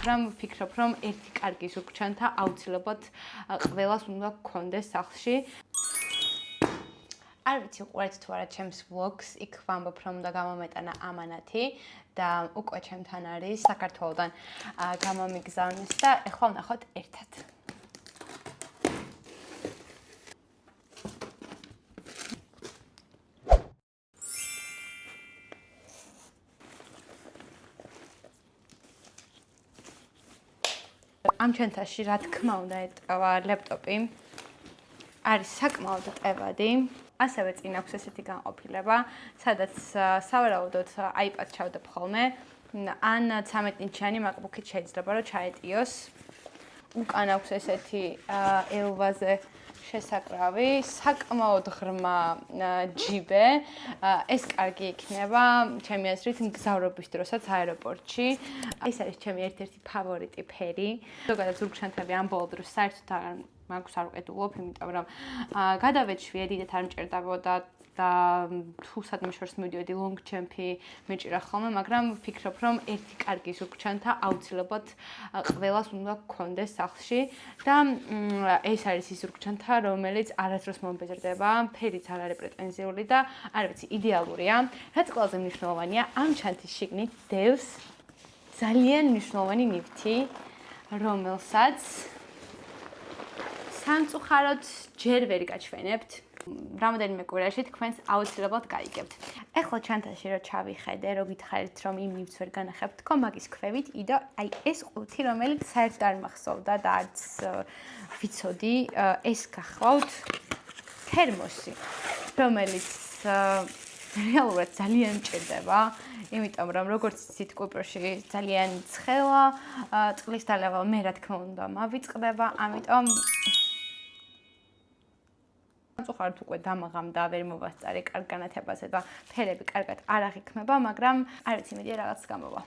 მაგრამ ვფიქრობ, რომ ერთი კარგი ზურგჩანთა აუცილებლად ყველას უნდა გქონდეს სახლში. არ ვიცი უყურეთ თუ არა ჩემს vlogs, იქ ვამბობ რომ უნდა გამომეტანა ამანათი და უკვე ჩემთან არის საქართველოდან გამომიგზავნის და ეხლა ვნახოთ ერთად. ამ ჩანთაში რა თქმა უნდა ეტყვა ლეპტოპი. არის საკმაოდ ტევადი. ასევე წინ აქვს ესეთი განყოფილება, სადაც სავარაუდოდ iPad ჩავდებ ხოლმე, ან 13 ინჩიანი MacBook-ით შეიძლება რომ ჩაეტიოს. უკან აქვს ესეთი ელვაზე შესაკრავი, საკმაოდ ღრმა ჯიბე. ეს კარგი იქნება, ჩემი აზრით, მგზავრობის დროსაც აეროპორტში. ეს არის ჩემი ერთ-ერთი ფავორიტი ფერი. ზოგადად ზურგჩანთები ამ ბოლო დროს საერთოდ მაქვს არ ვყიდულობ, იმიტომ რომ გადავეჩვიე, დიდად არ მჭირდებოდა და თუ სადმე შორს მივიდიოდი long jump-ი მეჭირა ხოლმე, მაგრამ ვფიქრობ, რომ ერთი კარგი ზურგჩანთა აუცილებლად ყველას უნდა გქონდეს სახლში და ეს არის ის ზურგჩანთა, რომელიც არასდროს მომბეზრდება, ფერიც არ არის პრეტენზიული და არ ვიცი, იდეალურია. რაც ყველაზე მნიშვნელოვანია, ამ ჩანთის შიგნით დევს ძალიან მნიშვნელოვანი ნივთი, რომელსაც სამწუხაროდ ჯერ ვერ გაჩვენებთ. რამოდენიმე კვირაში თქვენს აუცილებლად გაიგებთ. ეხლა ჩანთაში რო ჩავიხედე, რო გითხარით რომ იმ ნივთს ვერ განახებთ, თქო მაგის ქვევით იდო აი ეს ყუთი, რომელიც საერთოდ არ მახსოვდა და არც ვიცოდი, ეს გახლავთ თერმოსი, რომელიც რეალურად ძალიან მჭირდება, იმიტომ რომ როგორც იცით, კვიპროსში ძალიან ცხელა, წყლის დალევა მე რა თქმა უნდა მავიწყდება, ამიტომ სამწუხაროდ უკვე დამაღამდა, ვერ მოვასწარე კარგ განათებაზე და ფერები კარგად არ აღიქმება, მაგრამ არ ვიცი, მიდია რაღაც გამოვა.